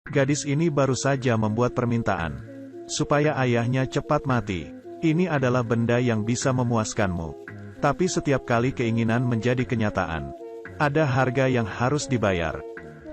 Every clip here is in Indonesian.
Gadis ini baru saja membuat permintaan supaya ayahnya cepat mati. Ini adalah benda yang bisa memuaskanmu. Tapi setiap kali keinginan menjadi kenyataan, ada harga yang harus dibayar.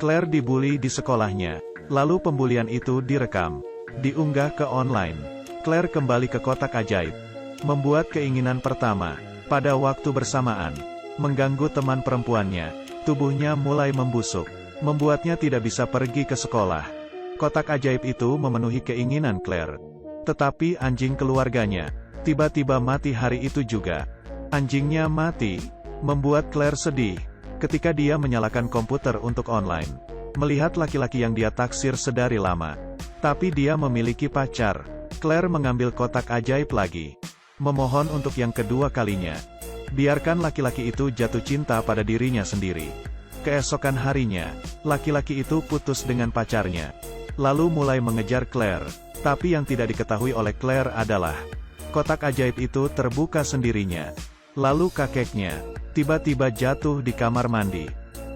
Claire dibully di sekolahnya, lalu pembulian itu direkam, diunggah ke online. Claire kembali ke kotak ajaib, membuat keinginan pertama, pada waktu bersamaan, mengganggu teman perempuannya. Tubuhnya mulai membusuk, membuatnya tidak bisa pergi ke sekolah. Kotak ajaib itu memenuhi keinginan Claire. Tetapi anjing keluarganya tiba-tiba mati hari itu juga. Anjingnya mati, membuat Claire sedih. Ketika dia menyalakan komputer untuk online, melihat laki-laki yang dia taksir sedari lama. Tapi dia memiliki pacar. Claire mengambil kotak ajaib lagi, memohon untuk yang kedua kalinya. Biarkan laki-laki itu jatuh cinta pada dirinya sendiri. Keesokan harinya, laki-laki itu putus dengan pacarnya, lalu mulai mengejar Claire. Tapi yang tidak diketahui oleh Claire adalah, kotak ajaib itu terbuka sendirinya. Lalu kakeknya tiba-tiba jatuh di kamar mandi.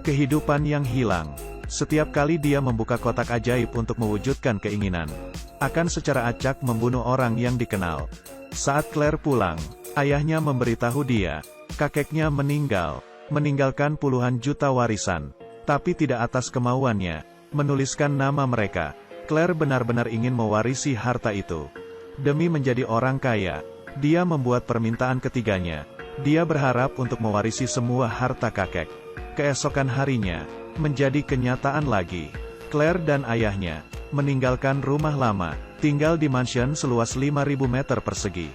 Kehidupan yang hilang. Setiap kali dia membuka kotak ajaib untuk mewujudkan keinginan, akan secara acak membunuh orang yang dikenal. Saat Claire pulang, ayahnya memberitahu dia, kakeknya meninggal, meninggalkan puluhan juta warisan, tapi tidak atas kemauannya, menuliskan nama mereka. Claire benar-benar ingin mewarisi harta itu. Demi menjadi orang kaya, dia membuat permintaan ketiganya. Dia berharap untuk mewarisi semua harta kakek. Keesokan harinya, menjadi kenyataan lagi. Claire dan ayahnya meninggalkan rumah lama, tinggal di mansion seluas 5.000 meter persegi.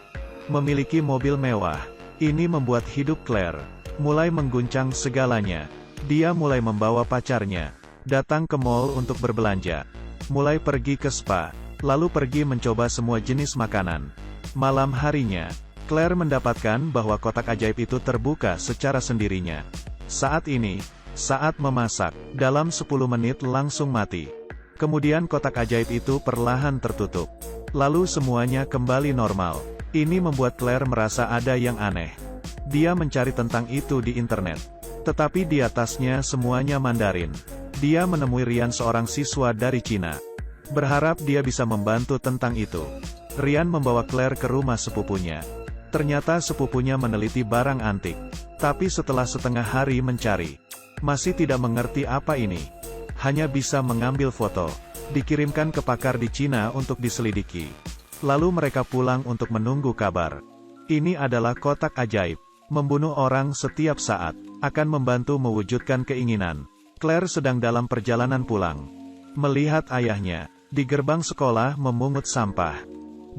Memiliki mobil mewah. Ini membuat hidup Claire mulai mengguncang segalanya. Dia mulai membawa pacarnya datang ke mall untuk berbelanja. Mulai pergi ke spa, lalu pergi mencoba semua jenis makanan. Malam harinya, Claire mendapatkan bahwa kotak ajaib itu terbuka secara sendirinya. Saat ini, saat memasak, dalam 10 menit langsung mati. Kemudian kotak ajaib itu perlahan tertutup. Lalu semuanya kembali normal. Ini membuat Claire merasa ada yang aneh. Dia mencari tentang itu di internet. Tetapi di atasnya semuanya Mandarin. Dia menemui Rian, seorang siswa dari Cina. Berharap dia bisa membantu tentang itu. Rian membawa Claire ke rumah sepupunya. Ternyata sepupunya meneliti barang antik. Tapi setelah setengah hari mencari, masih tidak mengerti apa ini. Hanya bisa mengambil foto. Dikirimkan ke pakar di Cina untuk diselidiki. Lalu mereka pulang untuk menunggu kabar. Ini adalah kotak ajaib. Membunuh orang setiap saat, akan membantu mewujudkan keinginan. Claire sedang dalam perjalanan pulang. Melihat ayahnya, di gerbang sekolah memungut sampah.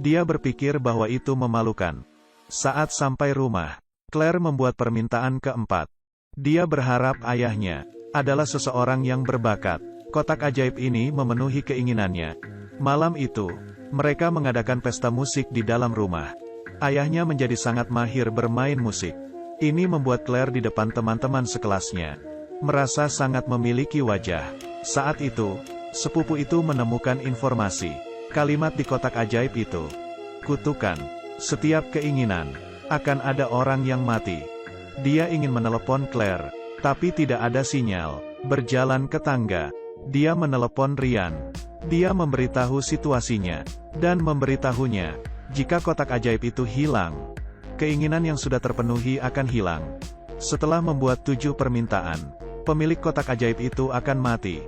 Dia berpikir bahwa itu memalukan. Saat sampai rumah, Claire membuat permintaan keempat. Dia berharap ayahnya adalah seseorang yang berbakat. Kotak ajaib ini memenuhi keinginannya. Malam itu, mereka mengadakan pesta musik di dalam rumah. Ayahnya menjadi sangat mahir bermain musik. Ini membuat Claire di depan teman-teman sekelasnya merasa sangat memiliki wajah. Saat itu, sepupu itu menemukan informasi. Kalimat di kotak ajaib itu. Kutukan. Setiap keinginan, akan ada orang yang mati. Dia ingin menelepon Claire, tapi tidak ada sinyal. Berjalan ke tangga, dia menelepon Rian. Dia memberitahu situasinya, dan memberitahunya, jika kotak ajaib itu hilang, keinginan yang sudah terpenuhi akan hilang. Setelah membuat 7 permintaan, pemilik kotak ajaib itu akan mati.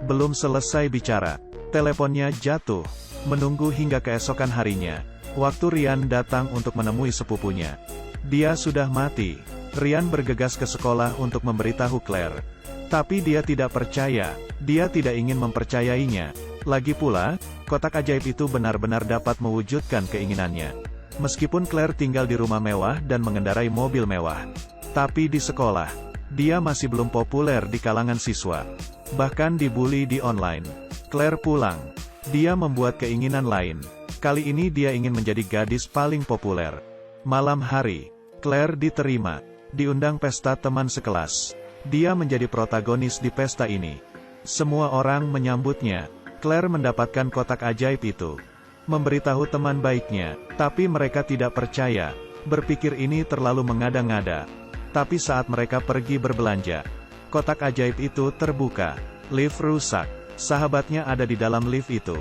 Belum selesai bicara, teleponnya jatuh. Menunggu hingga keesokan harinya. Waktu Rian datang untuk menemui sepupunya, dia sudah mati. Rian bergegas ke sekolah untuk memberitahu Claire. Tapi dia tidak percaya, dia tidak ingin mempercayainya. Lagi pula, kotak ajaib itu benar-benar dapat mewujudkan keinginannya. Meskipun Claire tinggal di rumah mewah dan mengendarai mobil mewah, tapi di sekolah, dia masih belum populer di kalangan siswa. Bahkan dibully di online. Claire pulang. Dia membuat keinginan lain. Kali ini dia ingin menjadi gadis paling populer. Malam hari, Claire diterima, diundang pesta teman sekelas. Dia menjadi protagonis di pesta ini. Semua orang menyambutnya. Claire mendapatkan kotak ajaib itu. Memberitahu teman baiknya, tapi mereka tidak percaya. Berpikir ini terlalu mengada-ngada. Tapi saat mereka pergi berbelanja, kotak ajaib itu terbuka. Lift rusak. Sahabatnya ada di dalam lift itu.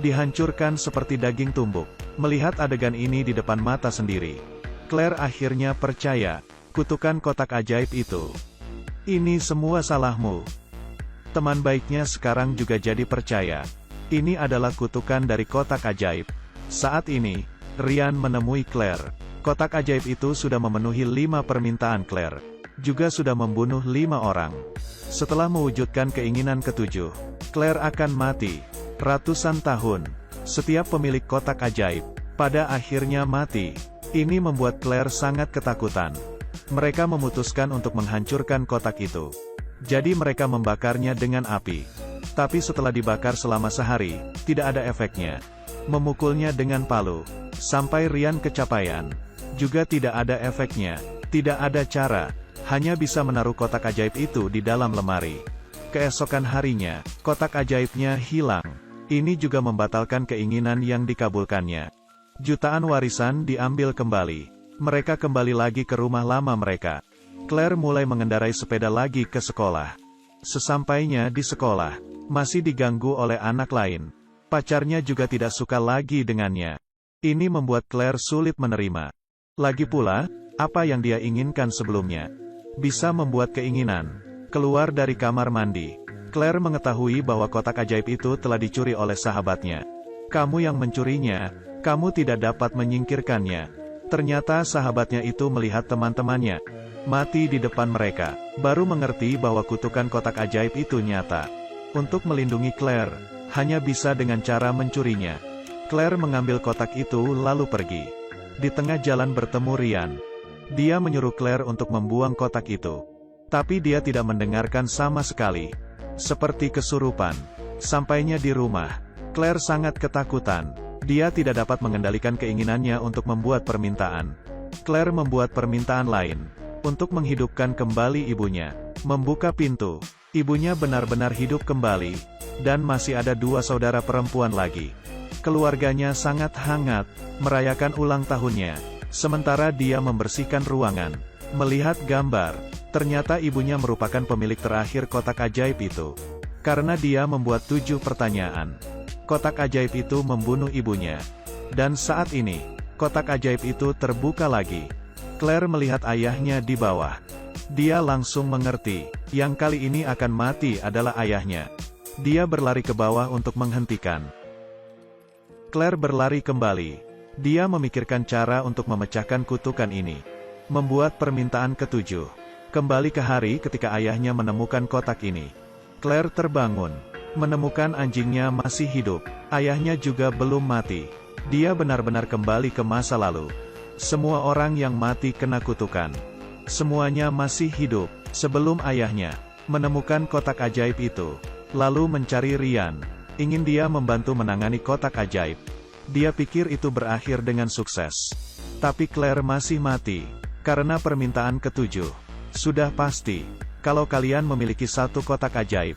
Dihancurkan seperti daging tumbuk. Melihat adegan ini di depan mata sendiri, Claire akhirnya percaya, kutukan kotak ajaib itu. Ini semua salahmu. Teman baiknya sekarang juga jadi percaya. Ini adalah kutukan dari kotak ajaib. Saat ini, Ryan menemui Claire. Kotak ajaib itu sudah memenuhi 5 permintaan Claire. Juga sudah membunuh 5 orang. Setelah mewujudkan keinginan ketujuh, Claire akan mati. Ratusan tahun. Setiap pemilik kotak ajaib, pada akhirnya mati. Ini membuat Claire sangat ketakutan. Mereka memutuskan untuk menghancurkan kotak itu. Jadi mereka membakarnya dengan api. Tapi setelah dibakar selama sehari, tidak ada efeknya. Memukulnya dengan palu, sampai Ryan kecapaian. Juga tidak ada efeknya. Tidak ada cara, hanya bisa menaruh kotak ajaib itu di dalam lemari. Keesokan harinya, kotak ajaibnya hilang. Ini juga membatalkan keinginan yang dikabulkannya. Jutaan warisan diambil kembali. Mereka kembali lagi ke rumah lama mereka. Claire mulai mengendarai sepeda lagi ke sekolah. Sesampainya di sekolah, masih diganggu oleh anak lain. Pacarnya juga tidak suka lagi dengannya. Ini membuat Claire sulit menerima. Lagi pula, apa yang dia inginkan sebelumnya? Bisa membuat keinginan. Keluar dari kamar mandi, Claire mengetahui bahwa kotak ajaib itu telah dicuri oleh sahabatnya. Kamu yang mencurinya, kamu tidak dapat menyingkirkannya. Ternyata sahabatnya itu melihat teman-temannya mati di depan mereka, baru mengerti bahwa kutukan kotak ajaib itu nyata. Untuk melindungi Claire, hanya bisa dengan cara mencurinya. Claire mengambil kotak itu lalu pergi. Di tengah jalan bertemu Ryan. Dia menyuruh Claire untuk membuang kotak itu. Tapi dia tidak mendengarkan sama sekali. Seperti kesurupan. Sampainya di rumah, Claire sangat ketakutan. Dia tidak dapat mengendalikan keinginannya untuk membuat permintaan. Claire membuat permintaan lain. Untuk menghidupkan kembali ibunya. Membuka pintu. Ibunya benar-benar hidup kembali. Dan masih ada 2 saudara perempuan lagi. Keluarganya sangat hangat, merayakan ulang tahunnya. Sementara dia membersihkan ruangan. Melihat gambar, ternyata ibunya merupakan pemilik terakhir kotak ajaib itu. Karena dia membuat 7 pertanyaan. Kotak ajaib itu membunuh ibunya. Dan saat ini, kotak ajaib itu terbuka lagi. Claire melihat ayahnya di bawah. Dia langsung mengerti, yang kali ini akan mati adalah ayahnya. Dia berlari ke bawah untuk menghentikan. Claire berlari kembali. Dia memikirkan cara untuk memecahkan kutukan ini. Membuat permintaan ketujuh. Kembali ke hari ketika ayahnya menemukan kotak ini. Claire terbangun. Menemukan anjingnya masih hidup. Ayahnya juga belum mati. Dia benar-benar kembali ke masa lalu. Semua orang yang mati kena kutukan. Semuanya masih hidup. Sebelum ayahnya menemukan kotak ajaib itu. Lalu mencari Ryan. Ingin dia membantu menangani kotak ajaib. Dia pikir itu berakhir dengan sukses. Tapi Claire masih mati. Karena permintaan ketujuh. Sudah pasti, kalau kalian memiliki 1 kotak ajaib,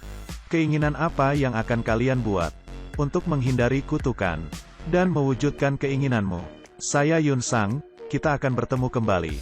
keinginan apa yang akan kalian buat? Untuk menghindari kutukan, dan mewujudkan keinginanmu. Saya Yun Sang, kita akan bertemu kembali.